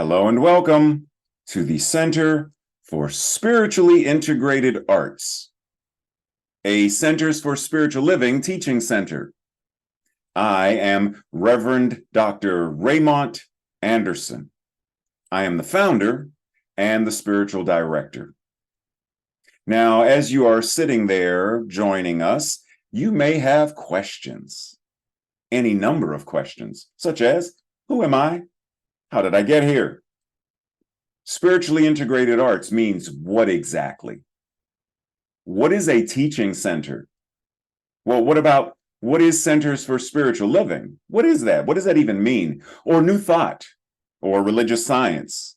Hello and welcome to the Center for Spiritually Integrated Arts, a Centers for Spiritual Living teaching center. I am Reverend Dr. Raymont Anderson. I am the founder and the spiritual director. Now, as you are sitting there joining us, you may have questions, any number of questions, such as, who am I? How did I get here? Spiritually integrated arts means what exactly? What is a teaching center? Well, what is Centers for Spiritual Living? What is that? What does that even mean? Or New Thought, or religious science,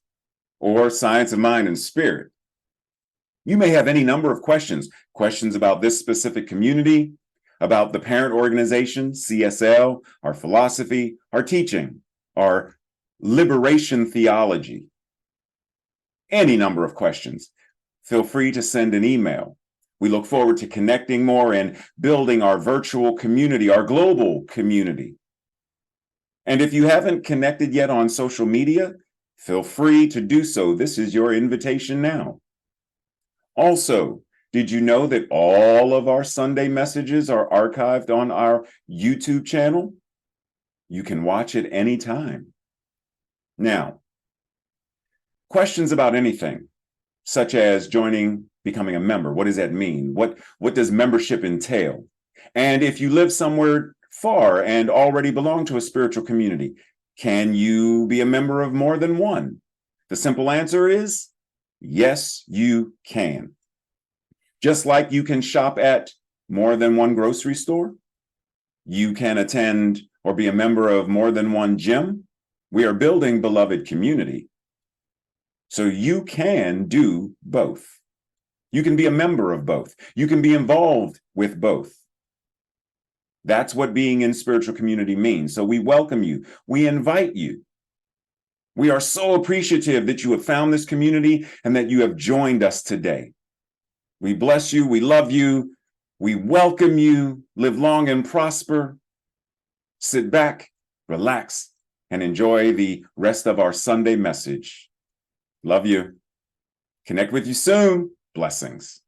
or science of mind and spirit? You may have any number of questions about this specific community, about the parent organization, CSL, our philosophy, our teaching, our liberation theology. Any number of questions. Feel free to send an email. We look forward to connecting more and building our virtual community, our global community. And if you haven't connected yet on social media, feel free to do so. This is your invitation now. Also, did you know that all of our Sunday messages are archived on our YouTube channel? You can watch it anytime. Now, questions about anything, such as becoming a member. What does that mean? What does membership entail? And if you live somewhere far and already belong to a spiritual community, can you be a member of more than one? The simple answer is yes, you can. Just like you can shop at more than one grocery store, you can attend or be a member of more than one gym. We are building beloved community. So you can do both. You can be a member of both. You can be involved with both. That's what being in spiritual community means. So we welcome you. We invite you. We are so appreciative that you have found this community and that you have joined us today. We bless you. We love you. We welcome you. Live long and prosper. Sit back, relax, and enjoy the rest of our Sunday message. Love you. Connect with you soon. Blessings.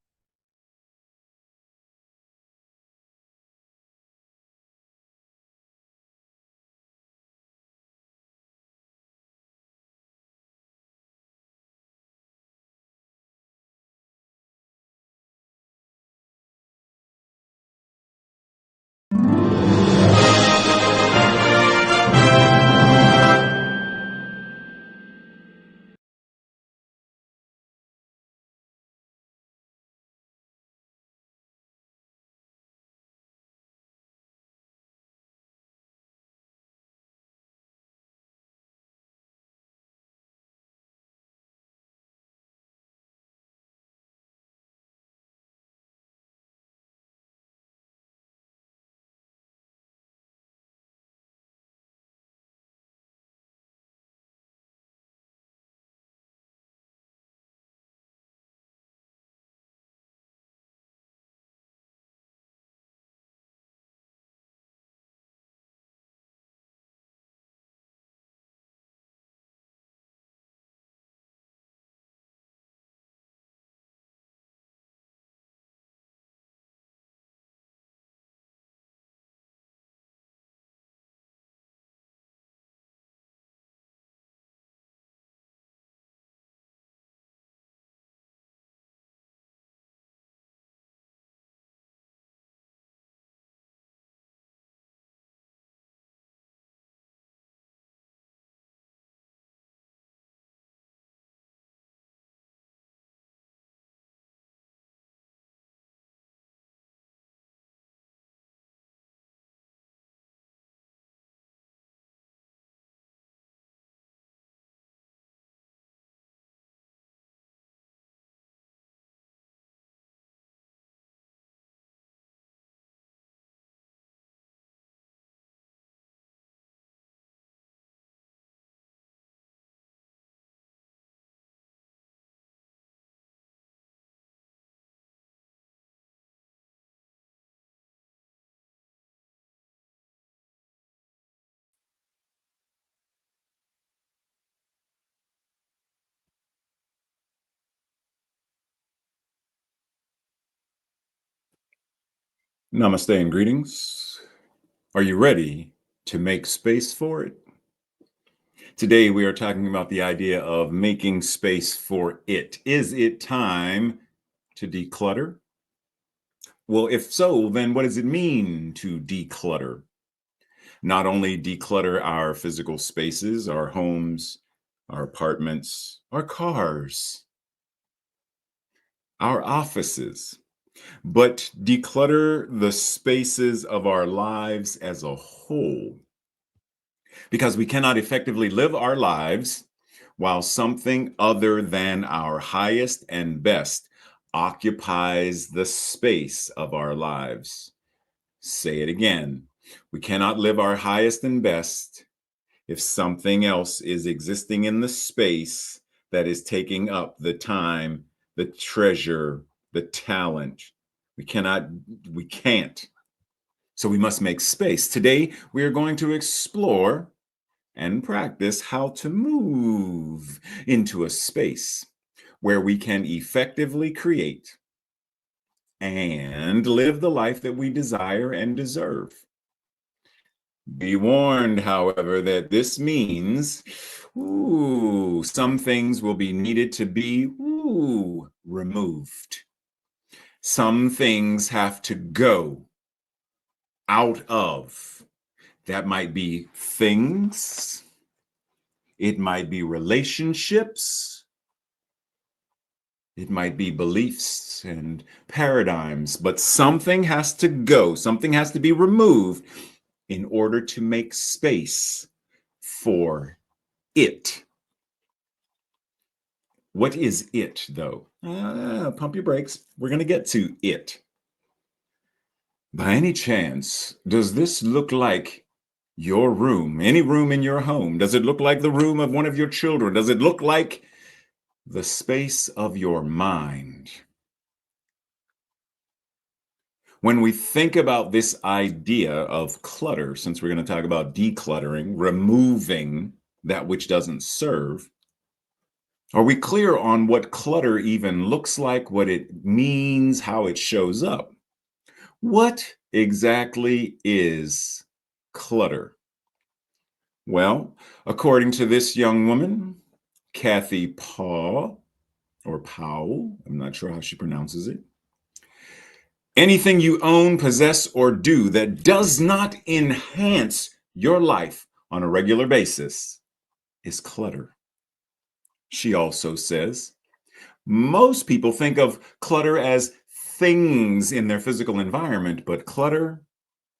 Namaste and greetings. Are you ready to make space for it? Today we are talking about the idea of making space for it. Is it time to declutter? Well, if so, then what does it mean to declutter? Not only declutter our physical spaces, our homes, our apartments, our cars, our offices, but declutter the spaces of our lives as a whole. Because we cannot effectively live our lives while something other than our highest and best occupies the space of our lives. Say it again. We cannot live our highest and best if something else is existing in the space that is taking up the time, the treasure, the talent. We can't. So we must make space. Today, we are going to explore and practice how to move into a space where we can effectively create and live the life that we desire and deserve. Be warned, however, that this means some things will be needed to be removed. Some things have to go out of. That might be things. It might be relationships. It might be beliefs and paradigms, but something has to go. Something has to be removed in order to make space for it. What is it, though? Pump your brakes. We're going to get to it. By any chance, does this look like your room? Any room in your home? Does it look like the room of one of your children? Does it look like the space of your mind? When we think about this idea of clutter, since we're going to talk about decluttering, removing that which doesn't serve, are we clear on what clutter even looks like, what it means, how it shows up? What exactly is clutter? Well, according to this young woman, Kathy Paul, or Powell, I'm not sure how she pronounces it. Anything you own, possess, or do that does not enhance your life on a regular basis is clutter. She also says, most people think of clutter as things in their physical environment, but clutter,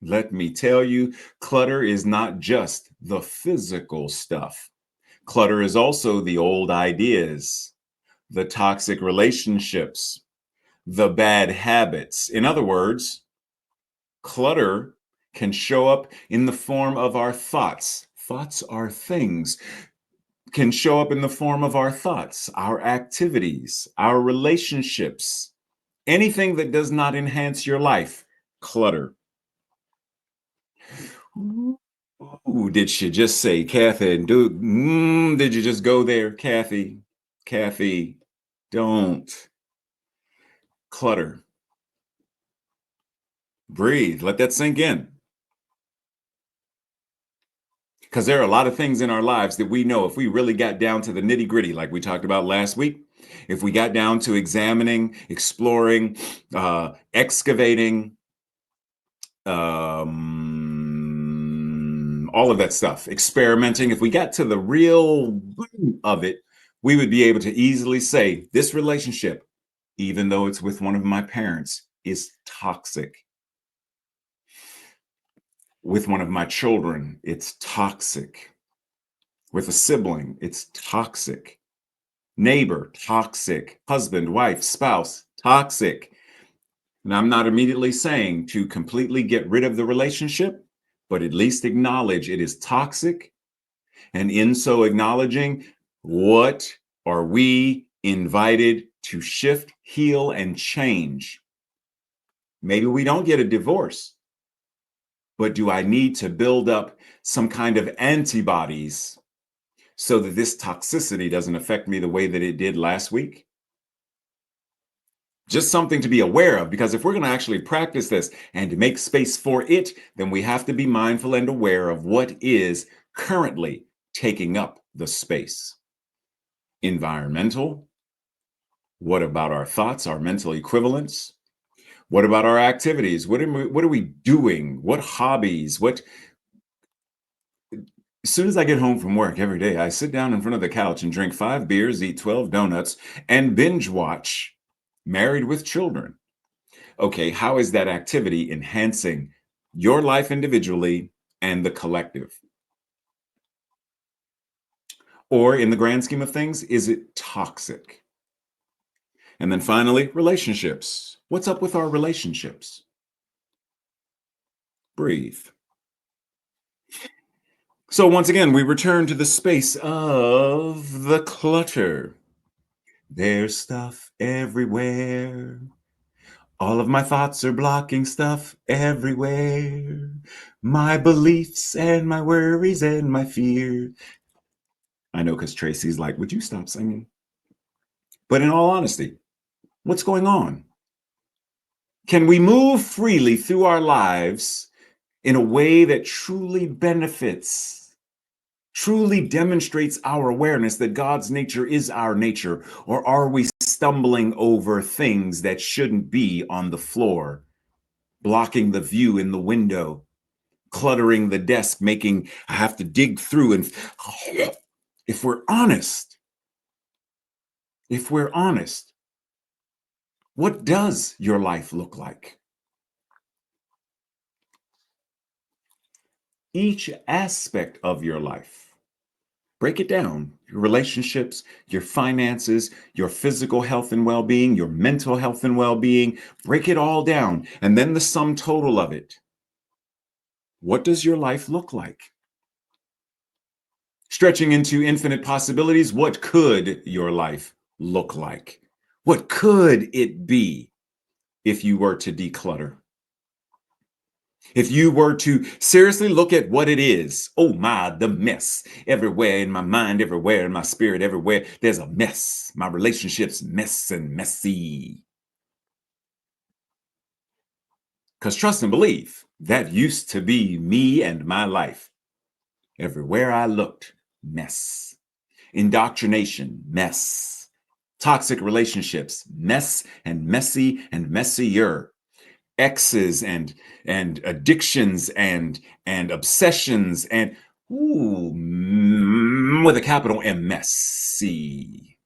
let me tell you, clutter is not just the physical stuff. Clutter is also the old ideas, the toxic relationships, the bad habits. In other words, clutter can show up in the form of our thoughts. Thoughts are things. Can show up in the form of our thoughts, our activities, our relationships, anything that does not enhance your life. Clutter. Ooh, did she just say, Kathy? Did you just go there, Kathy? Kathy, don't. Clutter. Breathe. Let that sink in. Because there are a lot of things in our lives that we know if we really got down to the nitty gritty, like we talked about last week, if we got down to examining, exploring, excavating, all of that stuff, experimenting, if we got to the real bottom of it, we would be able to easily say this relationship, even though it's with one of my parents, is toxic. With one of my children, it's toxic. With a sibling, it's toxic. Neighbor, toxic. Husband, wife, spouse, toxic. And I'm not immediately saying to completely get rid of the relationship, but at least acknowledge it is toxic. And in so acknowledging, what are we invited to shift, heal, and change? Maybe we don't get a divorce, but do I need to build up some kind of antibodies so that this toxicity doesn't affect me the way that it did last week? Just something to be aware of, because if we're going to actually practice this and to make space for it, then we have to be mindful and aware of what is currently taking up the space. Environmental. What about our thoughts, our mental equivalents? What about our activities? What are we doing? What hobbies? As soon as I get home from work every day, I sit down in front of the couch and drink 5 beers, eat 12 donuts, and binge watch Married with Children. Okay, how is that activity enhancing your life individually and the collective? Or in the grand scheme of things, is it toxic? And then finally, relationships. What's up with our relationships? Breathe. So once again, we return to the space of the clutter. There's stuff everywhere. All of my thoughts are blocking stuff everywhere. My beliefs and my worries and my fear. I know, because Tracy's like, would you stop singing? But in all honesty, what's going on? Can we move freely through our lives in a way that truly benefits, truly demonstrates our awareness that God's nature is our nature? Or are we stumbling over things that shouldn't be on the floor, blocking the view in the window, cluttering the desk, making I have to dig through? And if we're honest, if we're honest, what does your life look like? Each aspect of your life. Break it down. Your relationships, your finances, your physical health and well-being, your mental health and well-being. Break it all down. And then the sum total of it. What does your life look like? Stretching into infinite possibilities, what could your life look like? What could it be if you were to declutter? If you were to seriously look at what it is, oh my, the mess. Everywhere in my mind, everywhere in my spirit, everywhere, there's a mess. My relationships, mess and messy. Because trust and believe, that used to be me and my life. Everywhere I looked, mess. Indoctrination, mess. Toxic relationships, mess and messy and messier. Exes and addictions and obsessions and with a capital M, messy.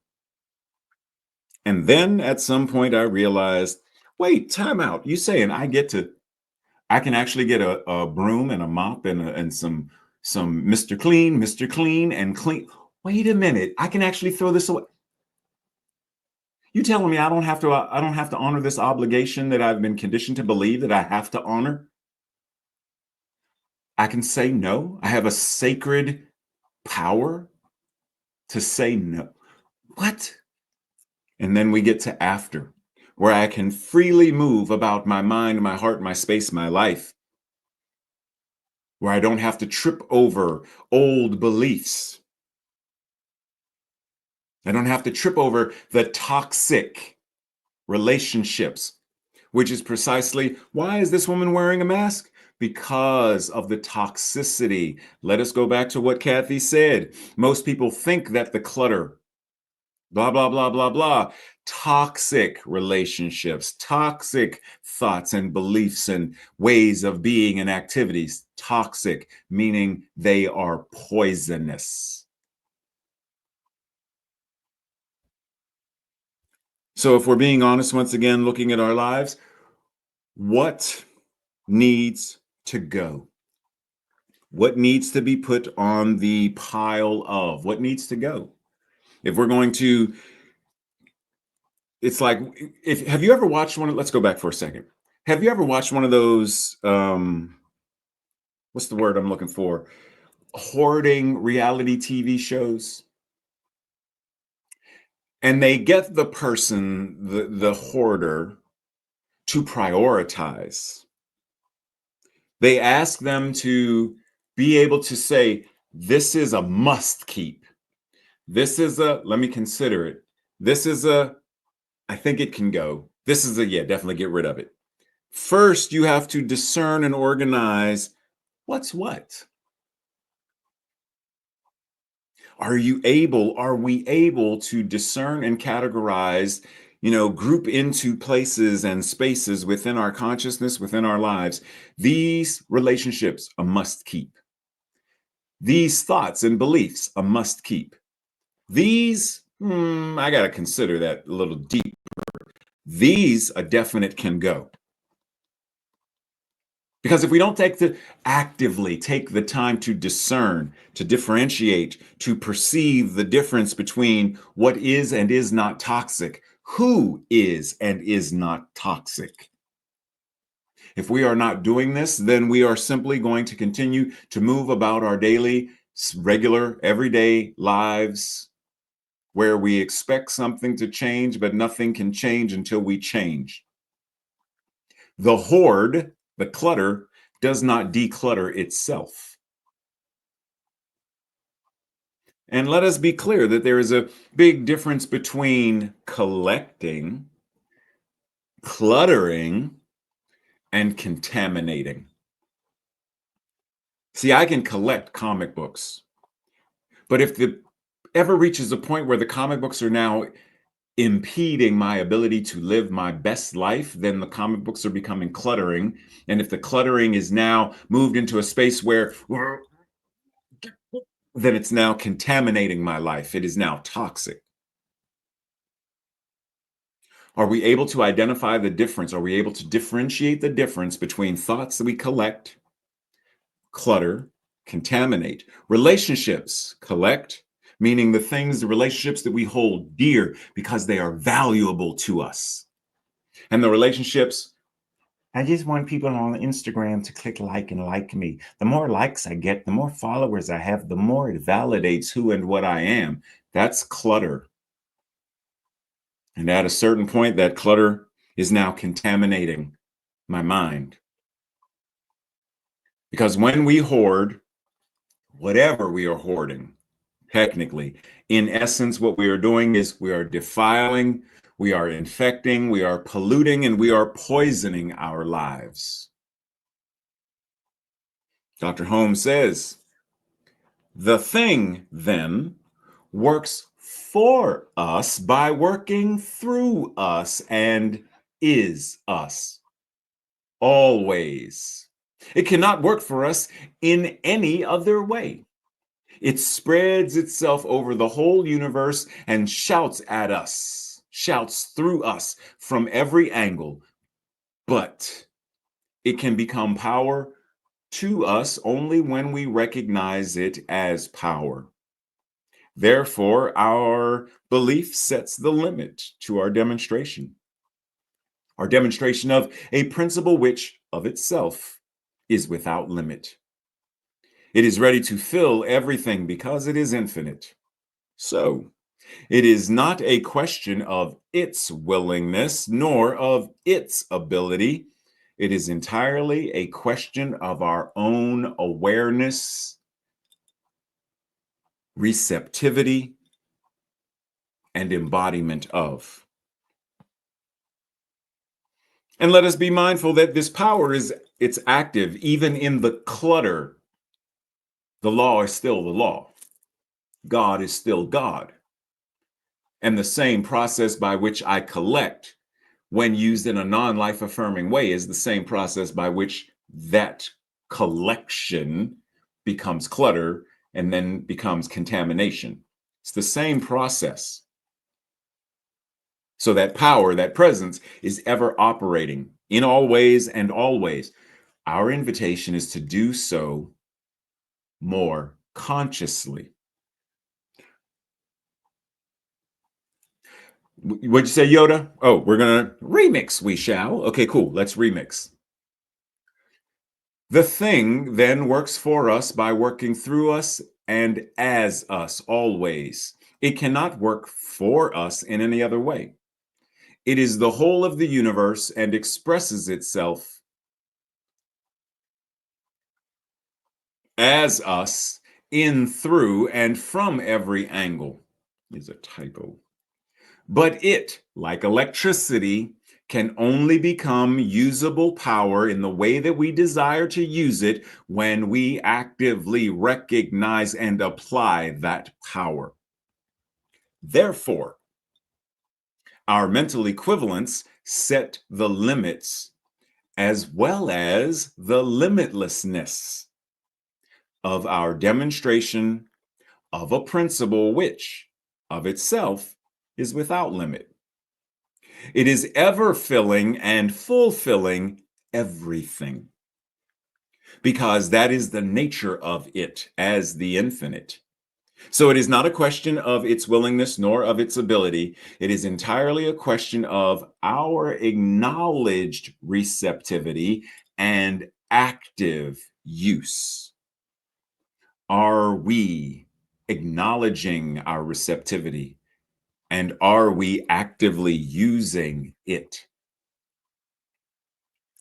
And then at some point I realized, wait, time out. You saying I can actually get a broom and a mop and some Mr. Clean and clean. Wait a minute, I can actually throw this away. You telling me I don't have to honor this obligation that I've been conditioned to believe that I have to honor? I can say no. I have a sacred power to say no. What? And then we get to after, where I can freely move about my mind, my heart, my space, my life, where I don't have to trip over old beliefs. I don't have to trip over the toxic relationships, which is precisely why is this woman wearing a mask? Because of the toxicity. Let us go back to what Kathy said. Most people think that the clutter, blah, blah, blah, blah, blah, toxic relationships, toxic thoughts and beliefs and ways of being and activities, toxic, meaning they are poisonous. So if we're being honest, once again, looking at our lives, what needs to go? What needs to be put on the pile of? What needs to go? If we're going to, it's like, if have you ever watched one of, let's go back for a second. Have you ever watched one of those, what's the word I'm looking for? Hoarding reality TV shows? And they get the person, the hoarder, to prioritize. They ask them to be able to say, this is a must keep. This is a, let me consider it. This is a, I think it can go. This is yeah, definitely get rid of it. First, you have to discern and organize what's what. Are we able to discern and categorize, group into places and spaces within our consciousness, within our lives? These relationships, a must keep. These thoughts and beliefs, a must keep. These, I got to consider that a little deep. These, a definite can go. Because if we don't actively take the time to discern, to differentiate, to perceive the difference between what is and is not toxic, who is and is not toxic. If we are not doing this, then we are simply going to continue to move about our daily, regular, everyday lives where we expect something to change, but nothing can change until we change. The hoard, the clutter, does not declutter itself. And let us be clear that there is a big difference between collecting, cluttering, and contaminating. See, I can collect comic books, but if it ever reaches a point where the comic books are now impeding my ability to live my best life, then the comic books are becoming cluttering. And if the cluttering is now moved into a space where then it's now contaminating my life. It is now toxic. Are we able to identify the difference? Are we able to differentiate the difference between thoughts that we collect, clutter, contaminate, relationships, collect, meaning the relationships that we hold dear because they are valuable to us, and the relationships, I just want people on Instagram to click like and like me. The more likes I get, the more followers I have, the more it validates who and what I am. That's clutter. And at a certain point, that clutter is now contaminating my mind. Because when we hoard, whatever we are hoarding, technically, in essence, what we are doing is we are defiling, we are infecting, we are polluting, and we are poisoning our lives. Dr. Holmes says, the thing, then, works for us by working through us and is us. Always. It cannot work for us in any other way. It spreads itself over the whole universe and shouts at us, shouts through us from every angle. But it can become power to us only when we recognize it as power. Therefore, our belief sets the limit to our demonstration of a principle which, of itself, is without limit. It is ready to fill everything because it is infinite. So, it is not a question of its willingness nor of its ability. It is entirely a question of our own awareness, receptivity, and embodiment of. And let us be mindful that this power it's active even in the clutter. The law is still the law. God is still God. And the same process by which I collect when used in a non-life affirming way is the same process by which that collection becomes clutter and then becomes contamination. It's the same process. So that power, that presence is ever operating in all ways and always. Our invitation is to do so more consciously. What'd you say, Yoda? Oh, we're going to remix, we shall. Okay, cool. Let's remix. The thing then works for us by working through us and as us always. It cannot work for us in any other way. It is the whole of the universe and expresses itself as us in, through, and from every angle. Is a typo. But it, like electricity, can only become usable power in the way that we desire to use it when we actively recognize and apply that power. Therefore, our mental equivalents set the limits as well as the limitlessness of our demonstration of a principle which, of itself, is without limit. It is ever filling and fulfilling everything, because that is the nature of it as the infinite. So it is not a question of its willingness nor of its ability. It is entirely a question of our acknowledged receptivity and active use. Are we acknowledging our receptivity, and are we actively using it?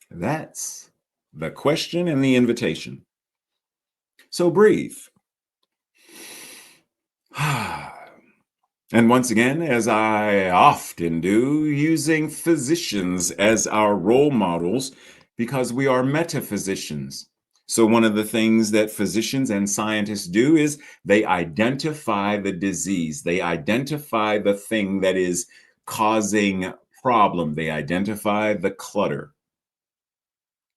That's the question and the invitation. So breathe. And once again, as I often do, using physicians as our role models because we are metaphysicians. So one of the things that physicians and scientists do is they identify the disease. They identify the thing that is causing problem. They identify the clutter.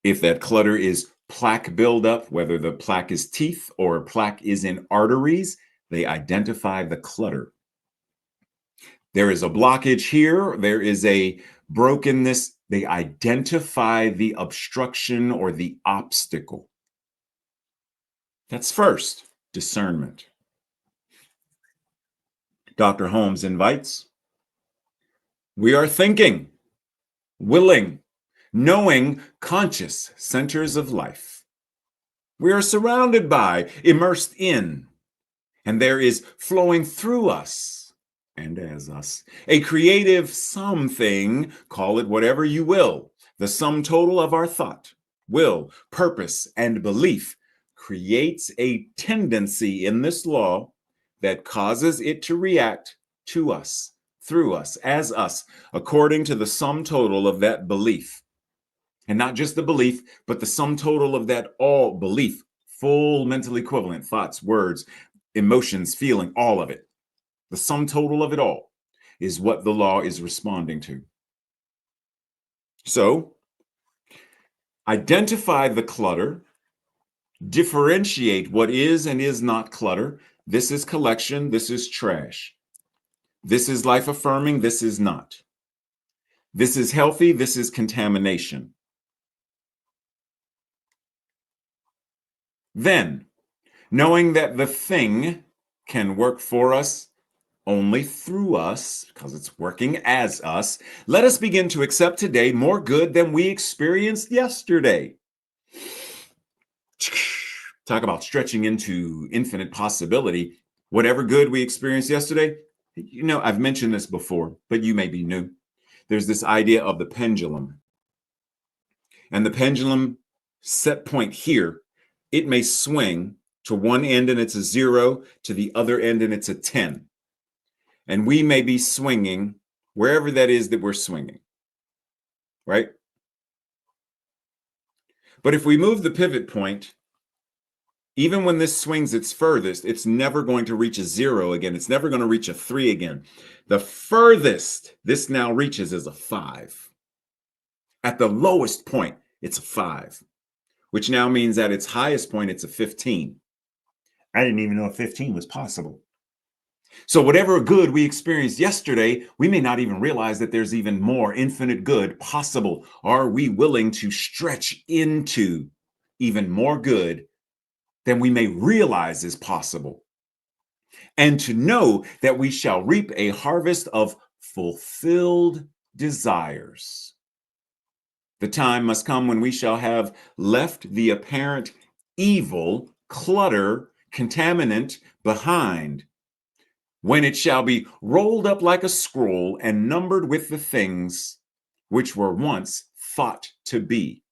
If that clutter is plaque buildup, whether the plaque is teeth or plaque is in arteries, they identify the clutter. There is a blockage here. There is a brokenness. They identify the obstruction or the obstacle. That's first, discernment. Dr. Holmes invites, we are thinking, willing, knowing, conscious centers of life. We are surrounded by, immersed in, and there is flowing through us and as us a creative something, call it whatever you will, the sum total of our thought, will, purpose, and belief creates a tendency in this law that causes it to react to us, through us, as us, according to the sum total of that belief. And not just the belief, but the sum total of that all belief, full mental equivalent, thoughts, words, emotions, feeling, all of it. The sum total of it all is what the law is responding to. So, identify the clutter, differentiate what is and is not clutter. This is collection, this is trash. This is life affirming, this is not. This is healthy, this is contamination. Then, knowing that the thing can work for us only through us, because it's working as us, let us begin to accept today more good than we experienced yesterday. Talk about stretching into infinite possibility. Whatever good we experienced yesterday, I've mentioned this before, but you may be new. There's this idea of the pendulum. And the pendulum set point here, it may swing to one end and it's a 0, to the other end and it's a 10. And we may be swinging wherever that is that we're swinging, right? But if we move the pivot point, even when this swings its furthest, it's never going to reach a 0 again. It's never going to reach a 3 again. The furthest this now reaches is a 5. At the lowest point, it's a 5, which now means at its highest point, it's a 15. I didn't even know 15 was possible. So whatever good we experienced yesterday, we may not even realize that there's even more infinite good possible. Are we willing to stretch into even more good than we may realize is possible? And to know that we shall reap a harvest of fulfilled desires. The time must come when we shall have left the apparent evil, clutter, contaminant behind, when it shall be rolled up like a scroll and numbered with the things which were once thought to be.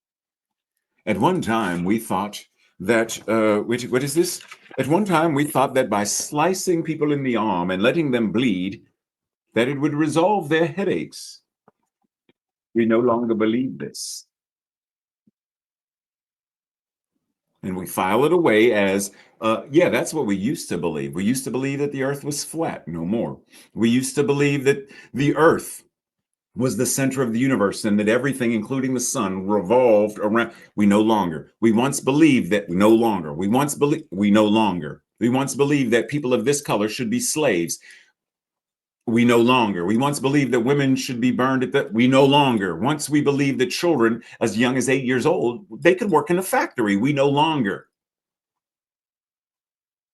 At one time, we thought that, what is this? At one time, we thought that by slicing people in the arm and letting them bleed, that it would resolve their headaches. We no longer believe this. And we file it away as, yeah, that's what we used to believe. We used to believe that the earth was flat, no more. We used to believe that the earth was the center of the universe and that everything, including the sun, revolved around. We no longer. We once believed that no longer. We no longer. We once believed that people of this color should be slaves. We no longer. We once believed that women should be burned at the. We no longer. Once we believed that children as young as 8 years old, they could work in a factory. We no longer.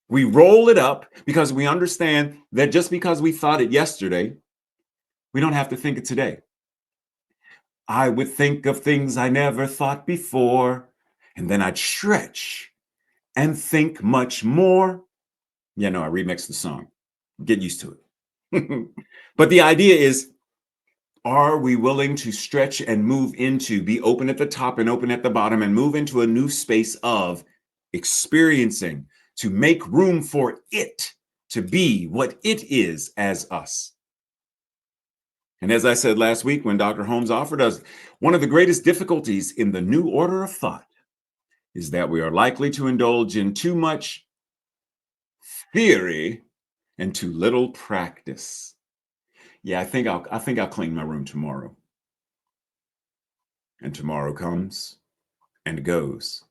We roll it up because we understand that just because we thought it yesterday, we don't have to think it today. I would think of things I never thought before, and then I'd stretch and think much more. Yeah, no, I remixed the song. Get used to it. But the idea is, are we willing to stretch and move into, be open at the top and open at the bottom, and move into a new space of experiencing, to make room for it to be what it is as us? And as I said last week when Dr. Holmes offered us, one of the greatest difficulties in the new order of thought is that we are likely to indulge in too much theory and too little practice. Yeah, I think I'll clean my room tomorrow. And tomorrow comes and goes.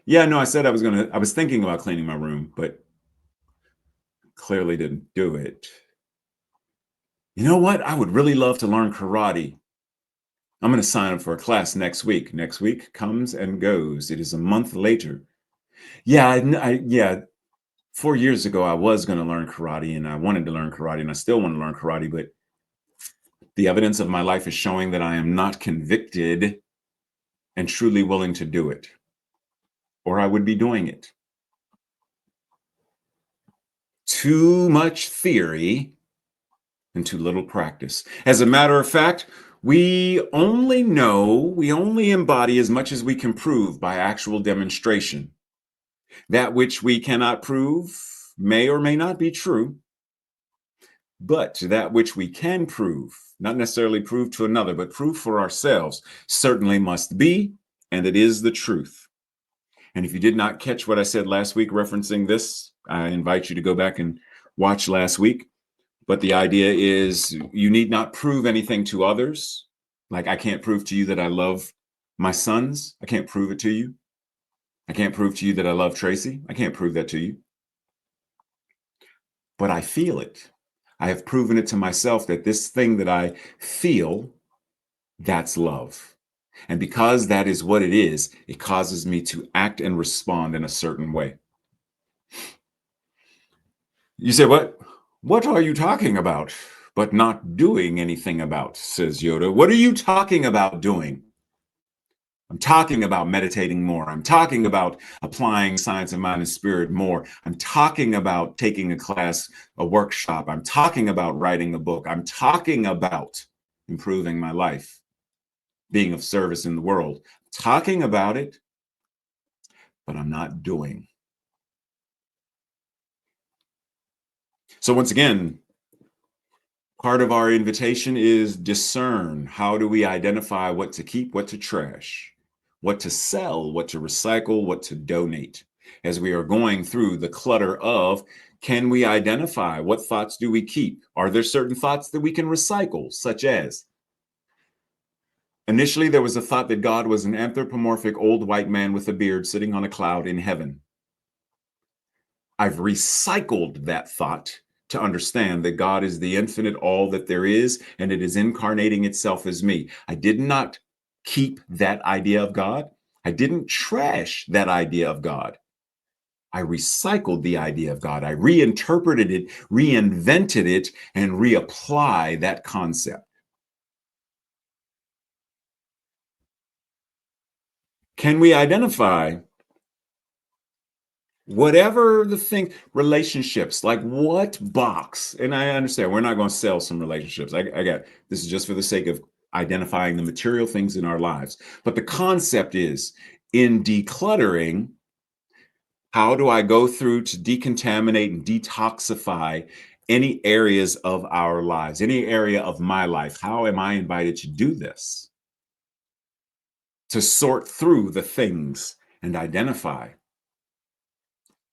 Yeah, no, I said I was thinking about cleaning my room, but clearly didn't do it. You know what? I would really love to learn karate. I'm going to sign up for a class next week. Next week comes and goes. It is a month later. Yeah, yeah. 4 years ago, I was going to learn karate, and I wanted to learn karate, and I still want to learn karate. But the evidence of my life is showing that I am not convicted and truly willing to do it, or I would be doing it. Too much theory and too little practice. As a matter of fact, we only embody as much as we can prove by actual demonstration. That which we cannot prove may or may not be true, but that which we can prove, not necessarily prove to another, but prove for ourselves, certainly must be, and it is the truth. And if you did not catch what I said last week referencing this, I invite you to go back and watch last week. But the idea is you need not prove anything to others. Like, I can't prove to you that I love my sons. I can't prove it to you. I can't prove to you that I love Tracy. I can't prove that to you. But I feel it. I have proven it to myself that this thing that I feel, that's love. And because that is what it is, it causes me to act and respond in a certain way. You say, what? What are you talking about? But not doing anything about, says Yoda. What are you talking about doing? I'm talking about meditating more. I'm talking about applying science of mind and spirit more. I'm talking about taking a class, a workshop. I'm talking about writing a book. I'm talking about improving my life, being of service in the world. Talking about it, but I'm not doing. So once again, part of our invitation is discern. How do we identify what to keep, what to trash, what to sell, what to recycle, what to donate? As we are going through the clutter of, can we identify what thoughts do we keep? Are there certain thoughts that we can recycle, such as, initially there was a thought that God was an anthropomorphic old white man with a beard sitting on a cloud in heaven. I've recycled that thought to understand that God is the infinite all that there is, and it is incarnating itself as me. I did not keep that idea of God. I didn't trash that idea of God. I recycled the idea of God. I reinterpreted it, reinvented it, and reapply that concept. Can we identify whatever the thing, relationships, like what box? And I understand we're not going to sell some relationships. I got this is just for the sake of identifying the material things in our lives. But the concept is, in decluttering, how do I go through to decontaminate and detoxify any areas of our lives, any area of my life? How am I invited to do this? to sort through the things and identify.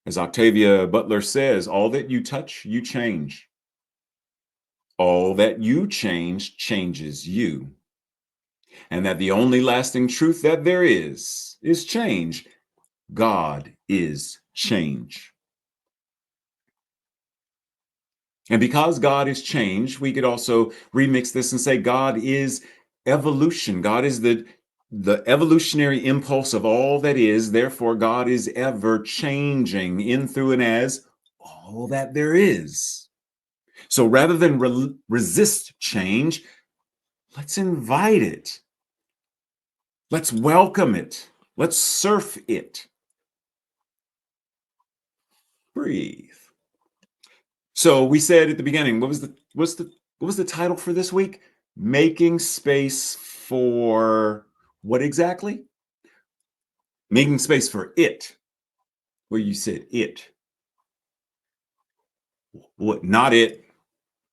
As Octavia Butler says, all that you touch, you change. All that you change changes you. And that the only lasting truth that there is change. God is change. And because God is change, we could also remix this and say God is evolution. God is the evolutionary impulse of all that is. Therefore, God is ever changing in, through, and as all that there is. So rather than resist change, let's invite it. Let's welcome it. Let's surf it. Breathe. So we said at the beginning, what was the title for this week? Making space for what exactly? Making space for it. Where you said it. What? Not it.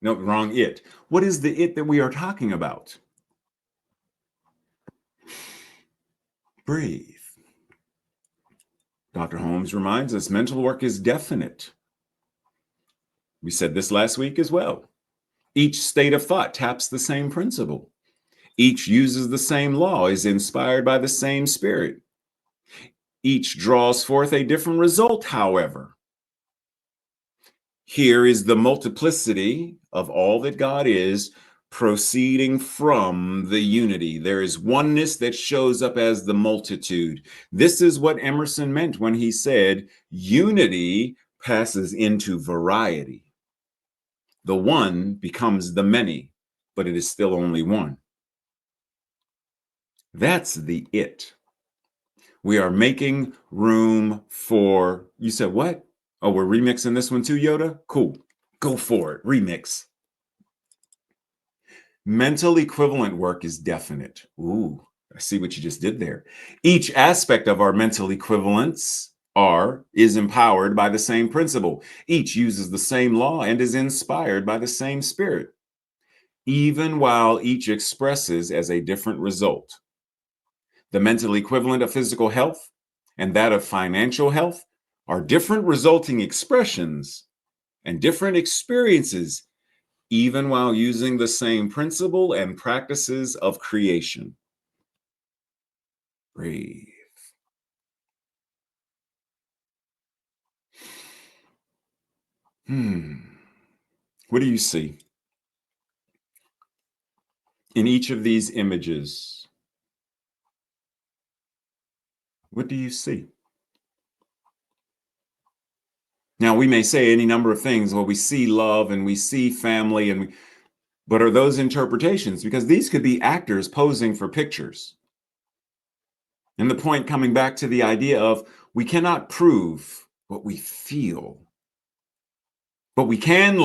No, wrong it. What is the it that we are talking about? Breathe. Dr. Holmes reminds us mental work is definite. We said this last week as well. Each state of thought taps the same principle. Each uses the same law, is inspired by the same spirit. Each draws forth a different result, however. Here is the multiplicity of all that God is, proceeding from the unity. There is oneness that shows up as the multitude. This is what Emerson meant when he said, unity passes into variety. The one becomes the many, but it is still only one. That's the it. We are making room for, you said what? Oh, we're remixing this one too, Yoda? Cool. Go for it. Remix. Mental equivalent work is definite. Ooh, I see what you just did there. Each aspect of our mental equivalence is empowered by the same principle. Each uses the same law and is inspired by the same spirit, even while each expresses as a different result. The mental equivalent of physical health and that of financial health are different resulting expressions and different experiences, even while using the same principle and practices of creation. Breathe. What do you see in each of these images? What do you see? Now, we may say any number of things. Well, we see love and we see family, but are those interpretations? Because these could be actors posing for pictures. And the point coming back to the idea of we cannot prove what we feel, but we can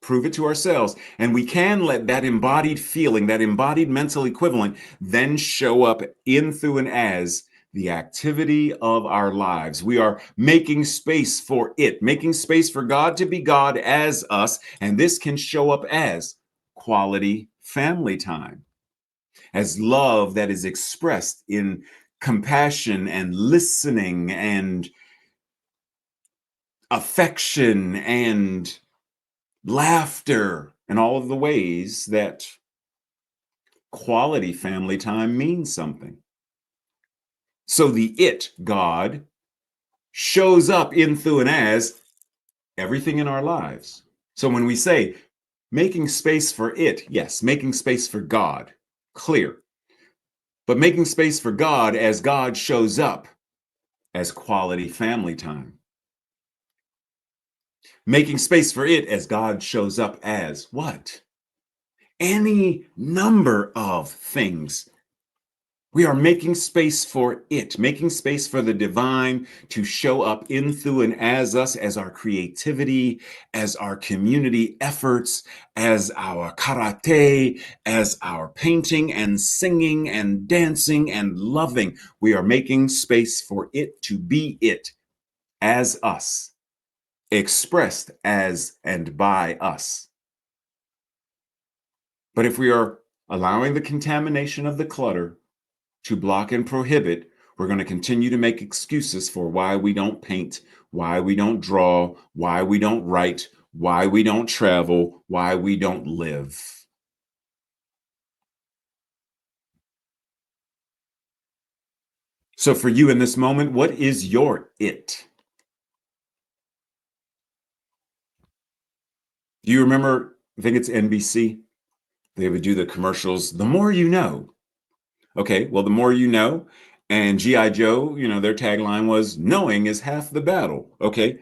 prove it to ourselves, and we can let that embodied feeling, that embodied mental equivalent, then show up in, through, and as the activity of our lives. We are making space for it, making space for God to be God as us, and this can show up as quality family time, as love that is expressed in compassion and listening and affection and laughter, and all of the ways that quality family time means something. So the it, God, shows up in, through, and as everything in our lives. So when we say making space for it, yes, making space for God, clear. But making space for God as God shows up as quality family time. Making space for it as God shows up as what? Any number of things. We are making space for it, making space for the divine to show up in, through, and as us, as our creativity, as our community efforts, as our karate, as our painting and singing and dancing and loving. We are making space for it to be it as us, expressed as and by us. But if we are allowing the contamination of the clutter, to block and prohibit, we're going to continue to make excuses for why we don't paint, why we don't draw, why we don't write, why we don't travel, why we don't live. So, for you in this moment, what is your it? Do you remember? I think it's NBC. They would do the commercials, the more you know. Okay, well, the more you know. And G.I. Joe, their tagline was knowing is half the battle. Okay,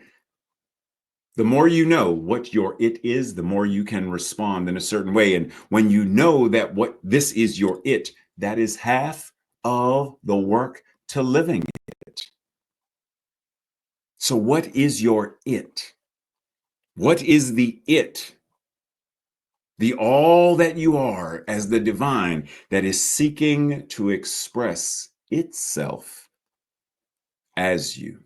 the more you know what your it is, the more you can respond in a certain way. And when you know that what this is your it, that is half of the work to living it. So, what is your it? What is the it? The all that you are as the divine that is seeking to express itself as you.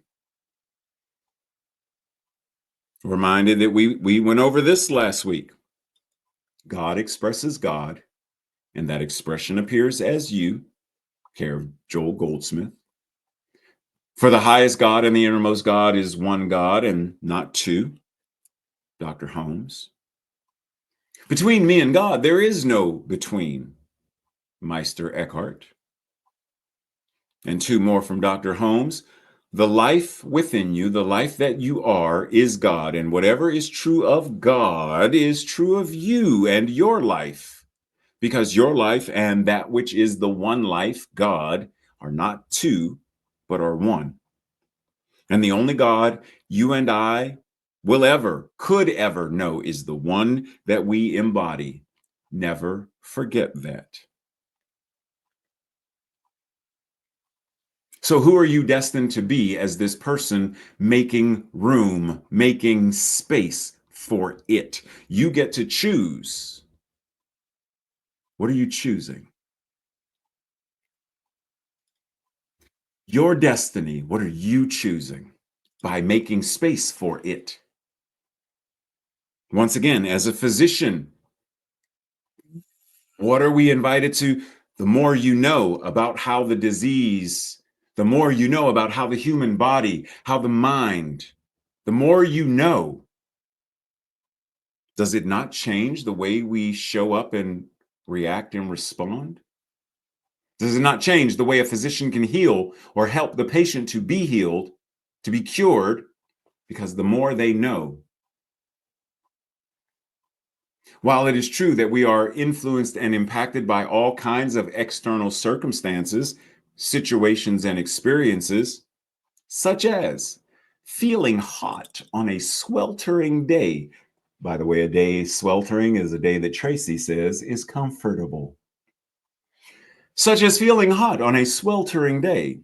Reminded that we went over this last week. God expresses God, and that expression appears as you, care of Joel Goldsmith. For the highest God and the innermost God is one God and not two, Dr. Holmes. Between me and God, there is no between, Meister Eckhart. And two more from Dr. Holmes. The life within you, the life that you are, is God. And whatever is true of God is true of you and your life. Because your life and that which is the one life, God, are not two, but are one. And the only God you and I could ever know is the one that we embody. Never forget that. So, who are you destined to be as this person making room, making space for it? You get to choose. What are you choosing? Your destiny, what are you choosing by making space for it? Once again, as a physician, what are we invited to? The more you know about how the disease, the more you know about how the human body, how the mind, the more you know, does it not change the way we show up and react and respond? Does it not change the way a physician can heal or help the patient to be healed, to be cured? Because the more they know, while it is true that we are influenced and impacted by all kinds of external circumstances, situations, and experiences, such as feeling hot on a sweltering day. By the way, a day sweltering is a day that Tracy says is comfortable. Such as feeling hot on a sweltering day,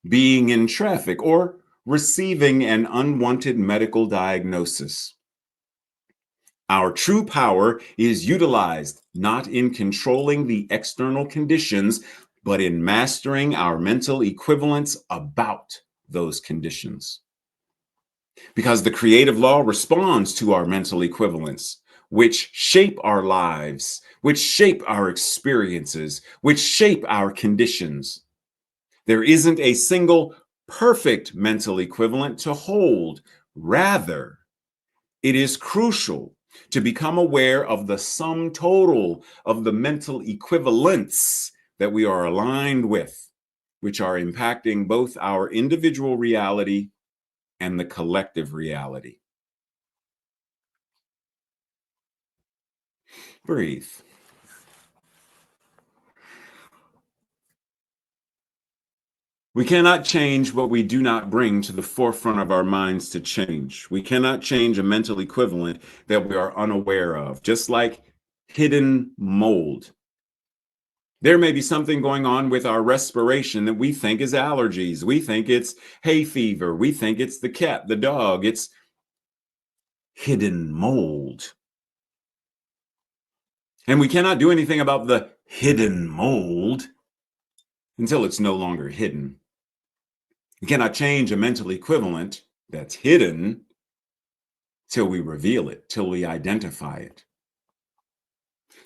being in traffic, or receiving an unwanted medical diagnosis. Our true power is utilized not in controlling the external conditions, but in mastering our mental equivalence about those conditions. Because the creative law responds to our mental equivalence, which shape our lives, which shape our experiences, which shape our conditions. There isn't a single perfect mental equivalent to hold. Rather, it is crucial to become aware of the sum total of the mental equivalents that we are aligned with, which are impacting both our individual reality and the collective reality. Breathe. We cannot change what we do not bring to the forefront of our minds to change. We cannot change a mental equivalent that we are unaware of, just like hidden mold. There may be something going on with our respiration that we think is allergies. We think it's hay fever. We think it's the cat, the dog. It's hidden mold. And we cannot do anything about the hidden mold until it's no longer hidden. We cannot change a mental equivalent that's hidden till we reveal it, till we identify it.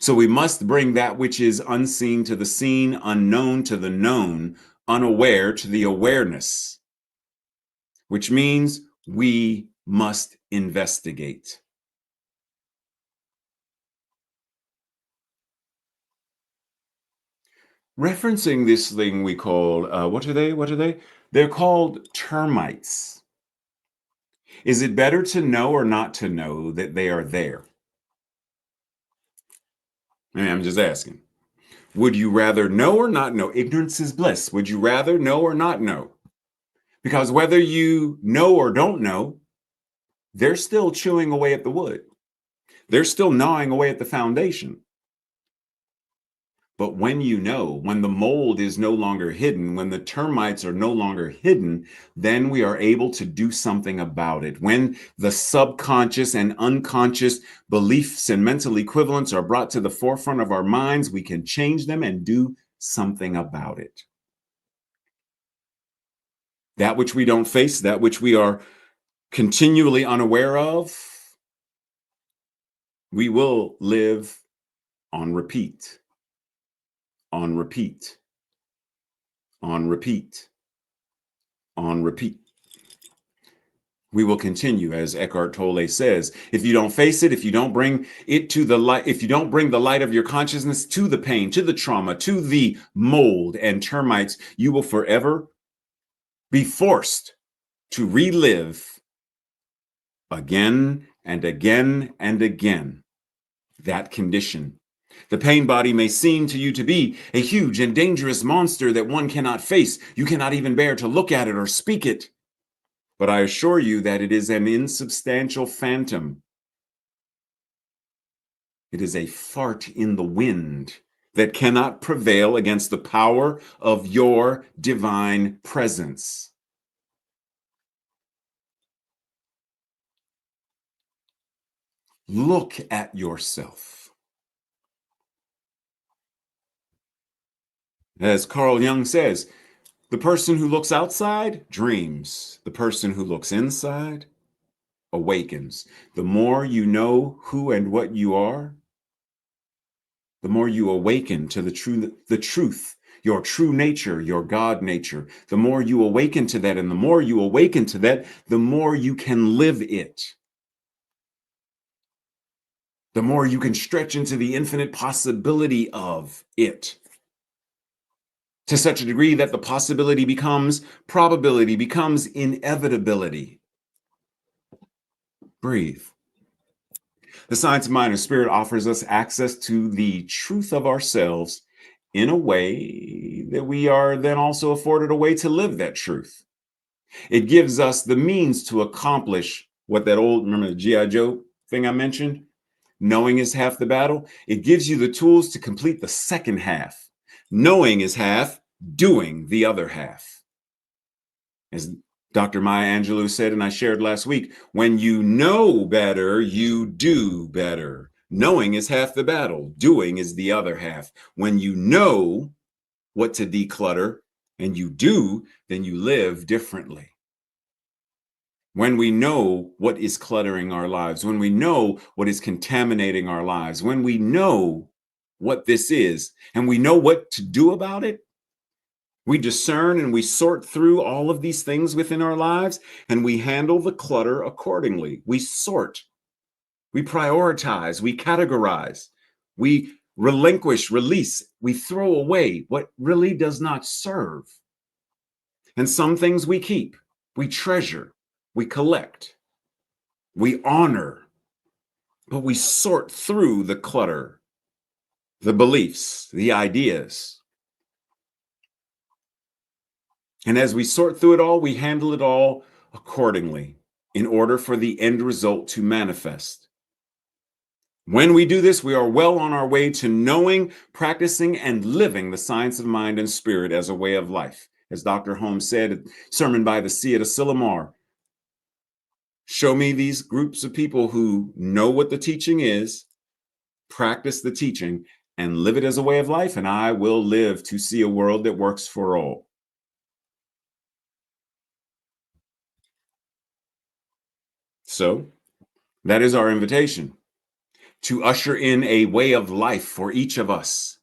So we must bring that which is unseen to the seen, unknown to the known, unaware to the awareness, which means we must investigate. Referencing this thing we call, what are they? What are they? They're called termites. Is it better to know or not to know that they are there? I'm just asking. Would you rather know or not know? Ignorance is bliss. Would you rather know or not know? Because whether you know or don't know, they're still chewing away at the wood. They're still gnawing away at the foundation. But when you know, when the mold is no longer hidden, when the termites are no longer hidden, then we are able to do something about it. When the subconscious and unconscious beliefs and mental equivalents are brought to the forefront of our minds, we can change them and do something about it. That which we don't face, that which we are continually unaware of, we will live on repeat, on repeat, on repeat, on repeat. We will continue, as Eckhart Tolle says. If you don't face it, if you don't bring it to the light, if you don't bring the light of your consciousness to the pain, to the trauma, to the mold and termites, you will forever be forced to relive again and again and again that condition. The pain body may seem to you to be a huge and dangerous monster that one cannot face. You cannot even bear to look at it or speak it. But I assure you that it is an insubstantial phantom. It is a fart in the wind that cannot prevail against the power of your divine presence. Look at yourself. As Carl Jung says, the person who looks outside dreams. The person who looks inside awakens. The more you know who and what you are, the more you awaken to the truth, your true nature, your God nature. The more you awaken to that, and the more you awaken to that, the more you can live it. The more you can stretch into the infinite possibility of it. To such a degree that the possibility becomes probability, becomes inevitability. Breathe. The science of mind and spirit offers us access to the truth of ourselves in a way that we are then also afforded a way to live that truth. It gives us the means to accomplish what that old, remember the G.I. Joe thing I mentioned? Knowing is half the battle. It gives you the tools to complete the second half. Knowing is half, doing the other half. As Dr. Maya Angelou said, and I shared last week, when you know better, you do better. Knowing is half the battle. Doing is the other half. When you know what to declutter and you do, then you live differently. When we know what is cluttering our lives, when we know what is contaminating our lives, when we know what this is and we know what to do about it, we discern and we sort through all of these things within our lives and we handle the clutter accordingly. We sort, we prioritize, we categorize, we relinquish, release, we throw away what really does not serve. And some things we keep, we treasure, we collect, we honor, but we sort through the clutter, the beliefs, the ideas. And as we sort through it all, we handle it all accordingly in order for the end result to manifest. When we do this, we are well on our way to knowing, practicing, and living the science of mind and spirit as a way of life. As Dr. Holmes said, sermon by the sea at Asilomar, show me these groups of people who know what the teaching is, practice the teaching, and live it as a way of life, and I will live to see a world that works for all. So that is our invitation. to usher in a way of life for each of us,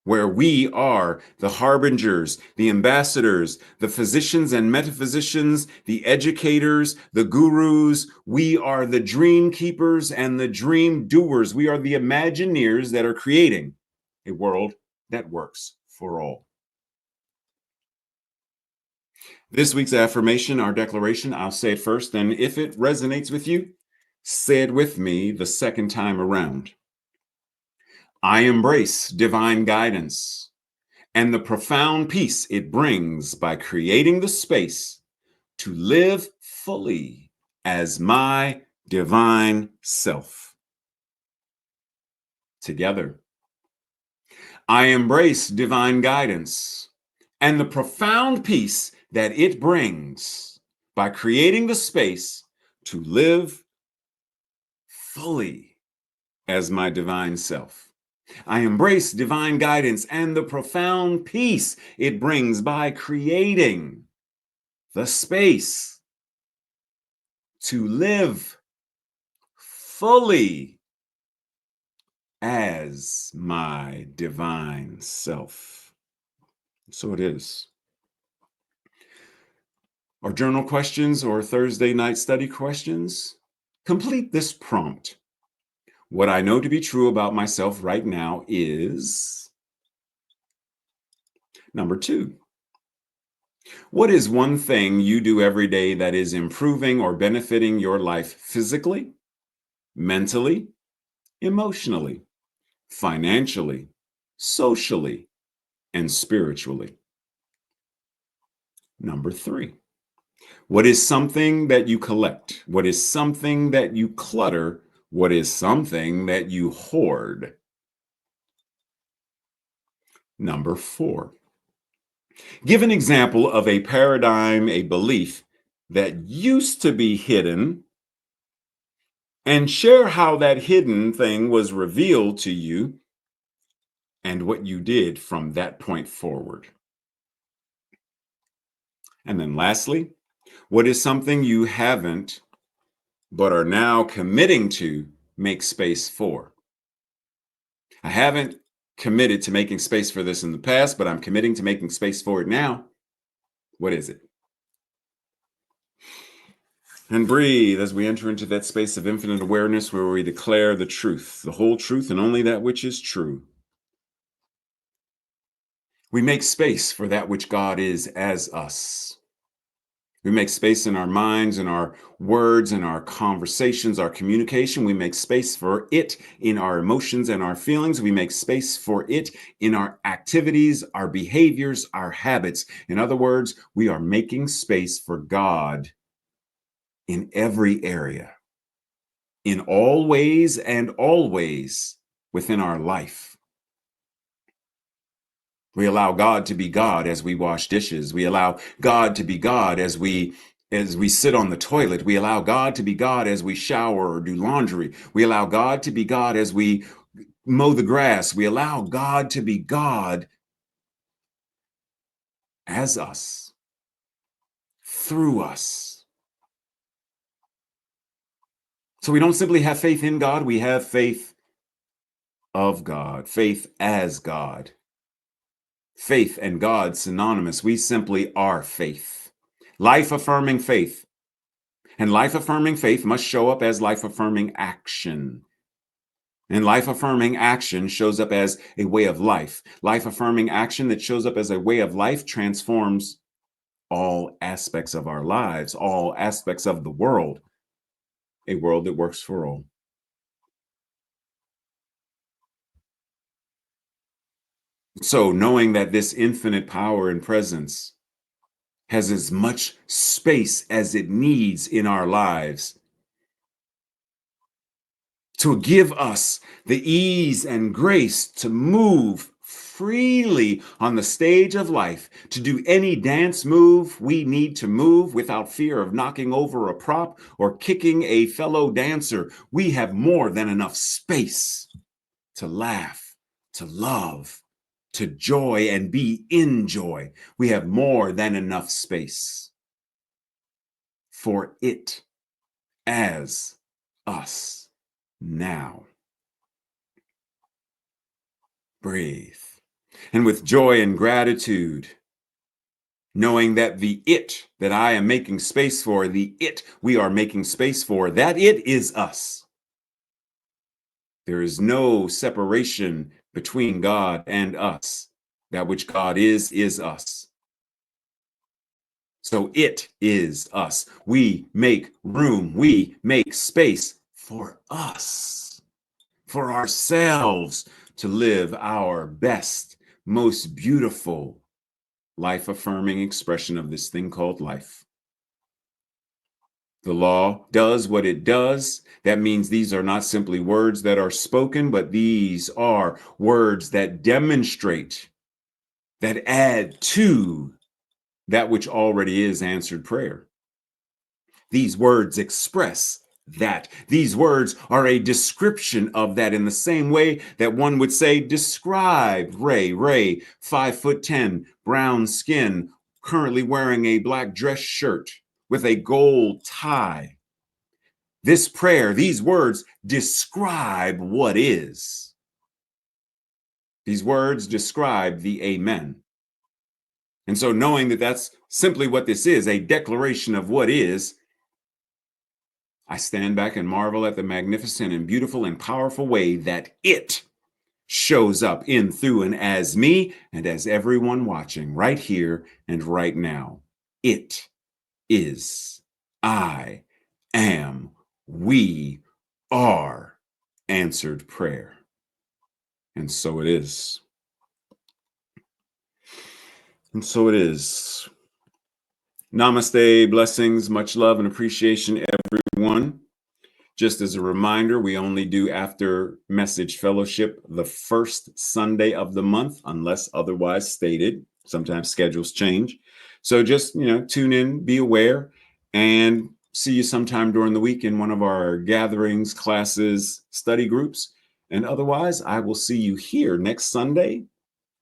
where we are the harbingers, the ambassadors, the physicians and metaphysicians, the educators, the gurus. We are the dream keepers and the dream doers. We are the Imagineers that are creating a world that works for all. This week's affirmation, our declaration, I'll say it first, and if it resonates with you, say it with me the second time around. I embrace divine guidance and the profound peace it brings by creating the space to live fully as my divine self. Together, I embrace divine guidance and the profound peace that it brings by creating the space to live fully as my divine self. I embrace divine guidance and the profound peace it brings by creating the space to live fully as my divine self. So it is. Our journal questions or Thursday night study questions. Complete this prompt. What I know to be true about myself right now is number 2. What is one thing you do every day that is improving or benefiting your life physically, mentally, emotionally, financially, socially, and spiritually? Number 3. What is something that you collect? What is something that you clutter? What is something that you hoard? Number 4. Give an example of a paradigm, a belief that used to be hidden, and share how that hidden thing was revealed to you and what you did from that point forward. And then lastly, what is something you haven't but are now committing to make space for? I haven't committed to making space for this in the past, but I'm committing to making space for it now. What is it? And breathe as we enter into that space of infinite awareness where we declare the truth, the whole truth, and only that which is true. We make space for that which God is as us. We make space in our minds, in our words, in our conversations, our communication. We make space for it in our emotions and our feelings. We make space for it in our activities, our behaviors, our habits. In other words, we are making space for God in every area, in all ways and always within our life. We allow God to be God as we wash dishes. We allow God to be God as we sit on the toilet. We allow God to be God as we shower or do laundry. We allow God to be God as we mow the grass. We allow God to be God as us, through us. So we don't simply have faith in God, we have faith of God, faith as God. Faith and God synonymous. We simply are faith. Life affirming faith. And life affirming faith must show up as life affirming action. And life affirming action shows up as a way of life. Life affirming action that shows up as a way of life transforms all aspects of our lives, all aspects of the world, a world that works for all. So, knowing that this infinite power and presence has as much space as it needs in our lives to give us the ease and grace to move freely on the stage of life, to do any dance move we need to move without fear of knocking over a prop or kicking a fellow dancer. We have more than enough space to laugh, to love, to joy and be in joy. We have more than enough space for it as us now. breathe. And with joy and gratitude, knowing that the it that I am making space for, the it we are making space for, that it is us. There is no separation between God and us. That which God is us. So it is us. We make room, we make space for us, for ourselves to live our best, most beautiful, life-affirming expression of this thing called life. The law does what it does. That means these are not simply words that are spoken, but these are words that demonstrate, that add to that which already is answered prayer. These words express that. These words are a description of that, in the same way that one would say, describe Ray, 5'10", brown skin, currently wearing a black dress shirt with a gold tie. This prayer, these words describe what is. These words describe the amen. And so knowing that that's simply what this is, a declaration of what is, I stand back and marvel at the magnificent and beautiful and powerful way that it shows up in, through, and as me and as everyone watching right here and right now. It is, I am, we are answered prayer. And so it is. And so it is. Namaste, blessings, much love and appreciation, everyone. Just as a reminder, we only do after message fellowship the first Sunday of the month, unless otherwise stated. Sometimes schedules change. So just, tune in, be aware, and see you sometime during the week in one of our gatherings, classes, study groups. And otherwise, I will see you here next Sunday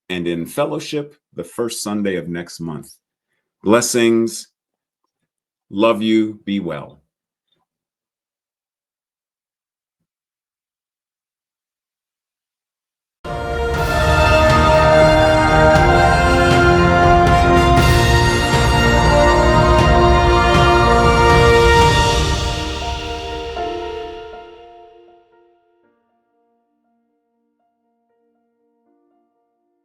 and in fellowship the first Sunday of next month. Blessings. Love you. Be well.